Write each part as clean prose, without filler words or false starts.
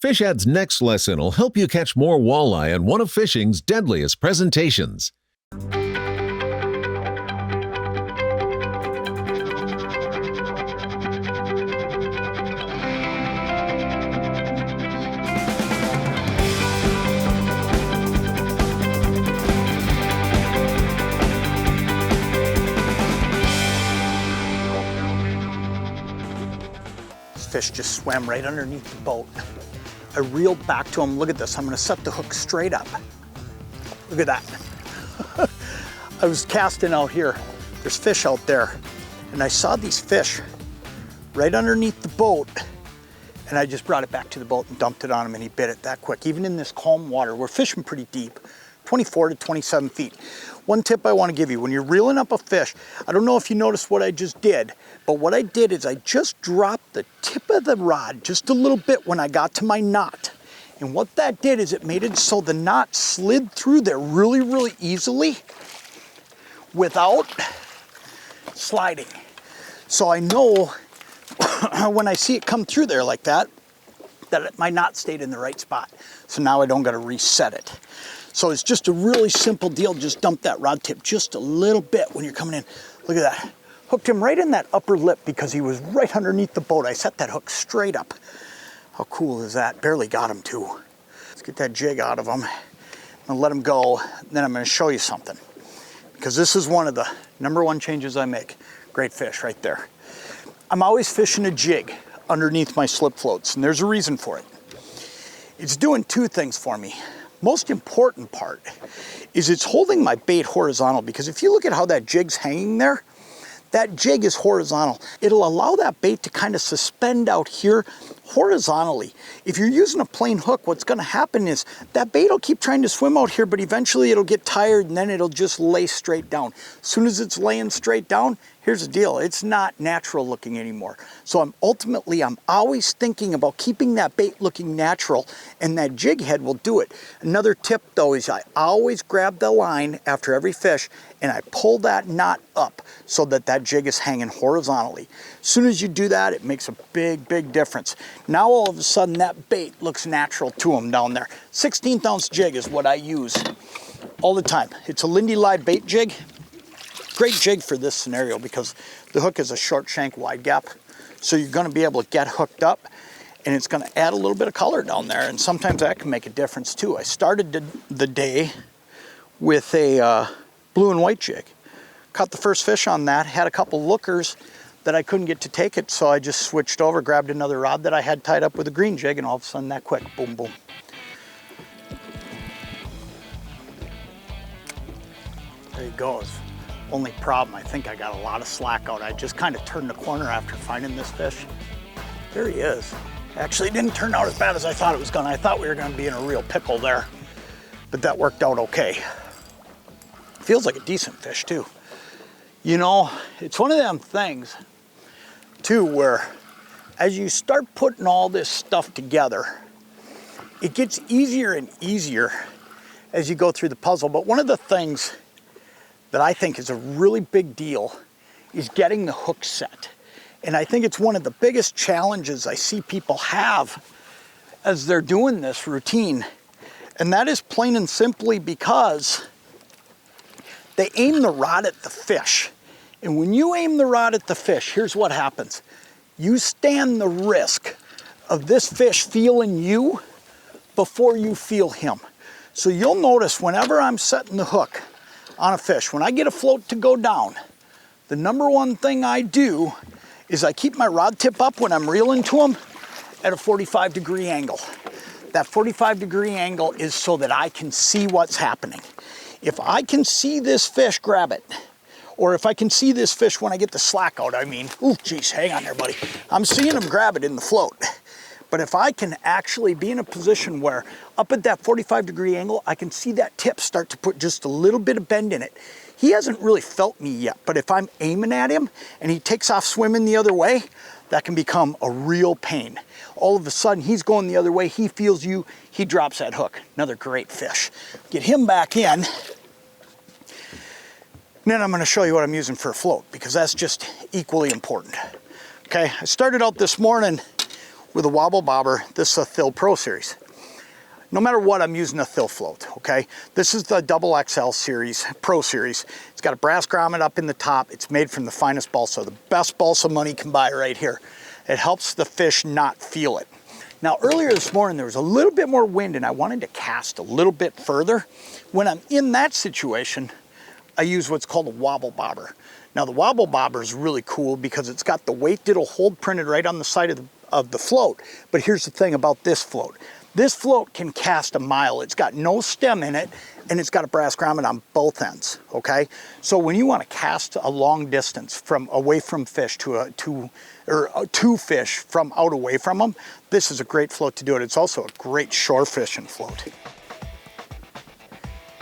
Fish Ed's next lesson will help you catch more walleye in one of fishing's deadliest presentations. Fish just swam right underneath the boat. I reeled back to him. Look at this. I'm going to set the hook straight up. Look at that. I was casting out here. There's fish out there. And I saw these fish right underneath the boat. And I just brought it back to the boat and dumped it on him, and he bit it that quick. Even in this calm water, we're fishing pretty deep, 24 to 27 feet. One tip I want to give you, when you're reeling up a fish, I don't know if you noticed what I just did, but what I did is I just dropped the tip of the rod just a little bit when I got to my knot. And what that did is it made it so the knot slid through there really, really easily without sliding. So I know when I see it come through there like that, that my knot stayed in the right spot. So now I don't got to reset it. So it's just a really simple deal. Just dump that rod tip just a little bit when you're coming in. Look at that. Hooked him right in that upper lip because he was right underneath the boat. I set that hook straight up. How cool is that? Barely got him too. Let's get that jig out of him. I'm gonna let him go. Then I'm gonna show you something, because this is one of the #1 changes I make. Great fish right there. I'm always fishing a jig underneath my slip floats, and there's a reason for it. It's doing two things for me. Most important part is it's holding my bait horizontal, because if you look at how that jig's hanging there, that jig is horizontal. It'll allow that bait to kind of suspend out here horizontally. If you're using a plain hook, what's gonna happen is that bait will keep trying to swim out here, but eventually it'll get tired and then it'll just lay straight down. As soon as it's laying straight down, here's the deal, it's not natural looking anymore. So I'm always thinking about keeping that bait looking natural, and that jig head will do it. Another tip though is I always grab the line after every fish and I pull that knot up so that that jig is hanging horizontally. As soon as you do that, it makes a big, big difference. Now all of a sudden that bait looks natural to them down there. 16th ounce jig is what I use all the time. It's a Lindy live bait jig. Great jig for this scenario because the hook is a short shank wide gap. So you're gonna be able to get hooked up, and it's gonna add a little bit of color down there, and sometimes that can make a difference too. I started the day with a blue and white jig. Caught the first fish on that, had a couple lookers that I couldn't get to take it, so I just switched over, grabbed another rod that I had tied up with a green jig, and all of a sudden that quick, boom, boom. There he goes. Only problem, I think I got a lot of slack out. I just kind of turned the corner after finding this fish. There he is. Actually, it didn't turn out as bad as I thought it was gonna. I thought we were gonna be in a real pickle there, but that worked out okay. Feels like a decent fish too. You know, it's one of them things too where as you start putting all this stuff together, it gets easier and easier as you go through the puzzle. But one of the things that I think is a really big deal is getting the hook set. And I think it's one of the biggest challenges I see people have as they're doing this routine. And that is plain and simply because they aim the rod at the fish. And when you aim the rod at the fish, here's what happens. You stand the risk of this fish feeling you before you feel him. So you'll notice whenever I'm setting the hook on a fish, when I get a float to go down, the #1 thing I do is I keep my rod tip up when I'm reeling to them at a 45-degree angle. That 45-degree angle is so that I can see what's happening. If I can see this fish grab it, or if I can see this fish when I get the slack out, ooh, geez, hang on there, buddy. I'm seeing him grab it in the float. But if I can actually be in a position where up at that 45-degree angle, I can see that tip start to put just a little bit of bend in it. He hasn't really felt me yet, but if I'm aiming at him and he takes off swimming the other way, that can become a real pain. All of a sudden, he's going the other way, he feels you, he drops that hook. Another great fish. Get him back in. Then I'm gonna show you what I'm using for a float, because that's just equally important. Okay, I started out this morning with a Wobble Bobber. This is a Thill Pro Series. No matter what, I'm using a Thill float, okay? This is the double XL series, Pro Series. It's got a brass grommet up in the top. It's made from the finest balsa, the best balsa money can buy right here. It helps the fish not feel it. Now, earlier this morning, there was a little bit more wind and I wanted to cast a little bit further. When I'm in that situation, I use what's called a Wobble Bobber. Now, the Wobble Bobber is really cool because it's got the weight that'll hold printed right on the side of the float. But here's the thing about this float. This float can cast a mile. It's got no stem in it, and it's got a brass grommet on both ends, okay? So when you want to cast a long distance from away from fish to fish from out away from them, this is a great float to do it. It's also a great shore fishing float.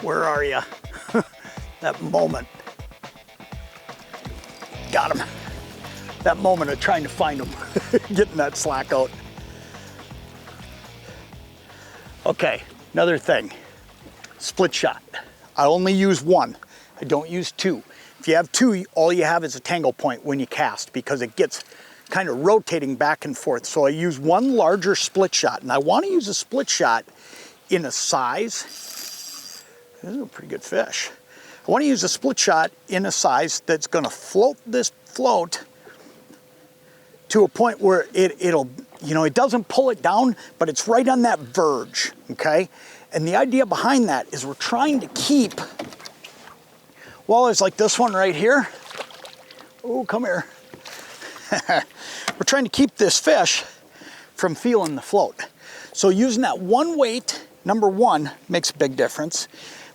Where are you? That moment. Got him. That moment of trying to find him, getting that slack out. Okay, another thing, split shot. I only use one, I don't use two. If you have two, all you have is a tangle point when you cast because it gets kind of rotating back and forth. So I use one larger split shot, and I want to use a split shot in a size, this is a pretty good fish. I want to use a split shot in a size that's going to float this float to a point where it'll, you know, it doesn't pull it down, but it's right on that verge, okay? And the idea behind that is we're trying to keep walleyes like this one right here. Oh, come here. We're trying to keep this fish from feeling the float. So using that one weight, number one, makes a big difference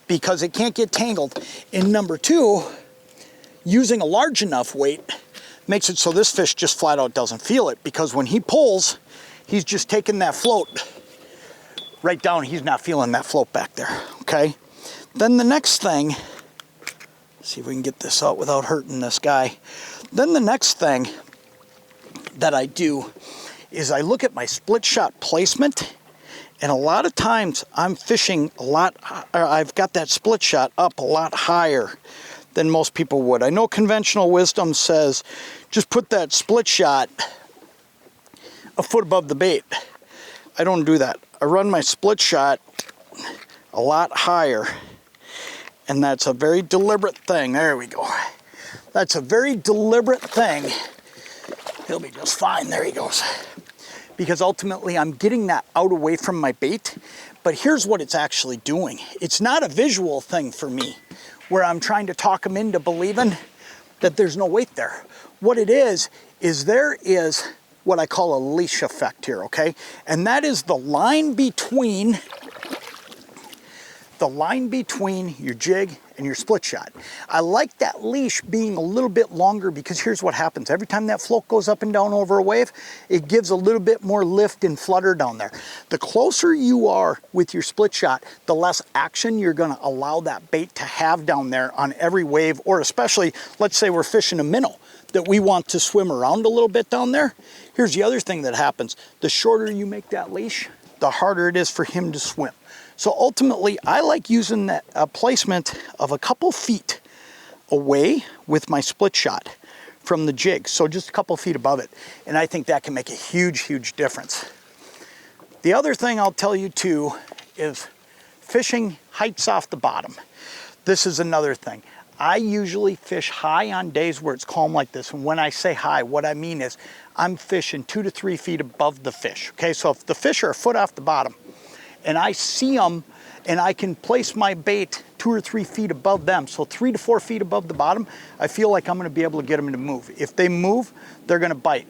because it can't get tangled. And number two, using a large enough weight makes it so this fish just flat out doesn't feel it, because when he pulls, he's just taking that float right down. He's not feeling that float back there, okay? Then the next thing, see if we can get this out without hurting this guy. Then the next thing that I do is I look at my split shot placement, and a lot of times I'm fishing I've got that split shot up a lot higher than most people would. I know conventional wisdom says just put that split shot a foot above the bait. I don't do that. I run my split shot a lot higher, and that's a very deliberate thing. There we go. That's a very deliberate thing. He'll be just fine. There he goes. Because ultimately I'm getting that out away from my bait, but here's what it's actually doing. It's not a visual thing for me, where I'm trying to talk them into believing that there's no weight there. What it is there is what I call a leash effect here, okay? And that is the line between your jig and your split shot. I like that leash being a little bit longer because here's what happens. Every time that float goes up and down over a wave, it gives a little bit more lift and flutter down there. The closer you are with your split shot, the less action you're gonna allow that bait to have down there on every wave, or especially, let's say we're fishing a minnow that we want to swim around a little bit down there. Here's the other thing that happens. The shorter you make that leash, the harder it is for him to swim. So ultimately, I like using that placement of a couple feet away with my split shot from the jig. So just a couple feet above it. And I think that can make a huge, huge difference. The other thing I'll tell you too is fishing heights off the bottom. This is another thing. I usually fish high on days where it's calm like this. And when I say high, what I mean is I'm fishing 2 to 3 feet above the fish. Okay, so if the fish are a foot off the bottom, and I see them, and I can place my bait 2 or 3 feet above them, so 3 to 4 feet above the bottom, I feel like I'm gonna be able to get them to move. If they move, they're gonna bite.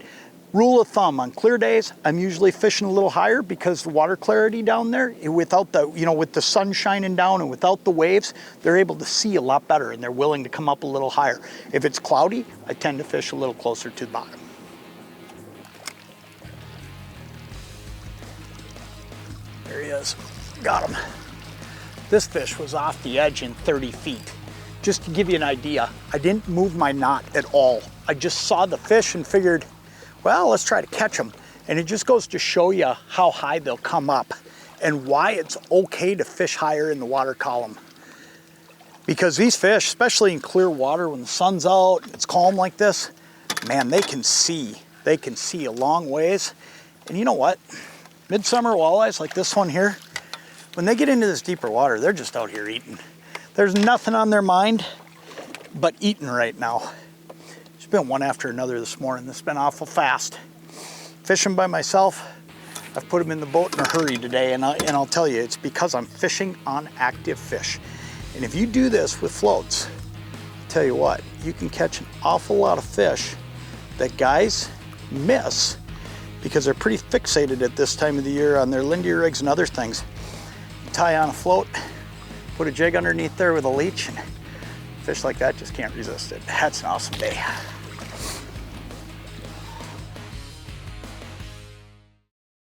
Rule of thumb, on clear days, I'm usually fishing a little higher because the water clarity down there, without the, you know, with the sun shining down and without the waves, they're able to see a lot better and they're willing to come up a little higher. If it's cloudy, I tend to fish a little closer to the bottom. There he is, got him. This fish was off the edge in 30 feet. Just to give you an idea, I didn't move my knot at all. I just saw the fish and figured, well, let's try to catch them. And it just goes to show you how high they'll come up and why it's okay to fish higher in the water column. Because these fish, especially in clear water when the sun's out, it's calm like this, man, they can see a long ways. And you know what? Midsummer walleyes like this one here, when they get into this deeper water, they're just out here eating. There's nothing on their mind but eating right now. There's been one after another this morning. It's been awful fast. Fishing by myself, I've put them in the boat in a hurry today, and I'll tell you, it's because I'm fishing on active fish. And if you do this with floats, I'll tell you what, you can catch an awful lot of fish that guys miss because they're pretty fixated at this time of the year on their Lindy rigs and other things. You tie on a float, put a jig underneath there with a leech, and fish like that just can't resist it. That's an awesome day.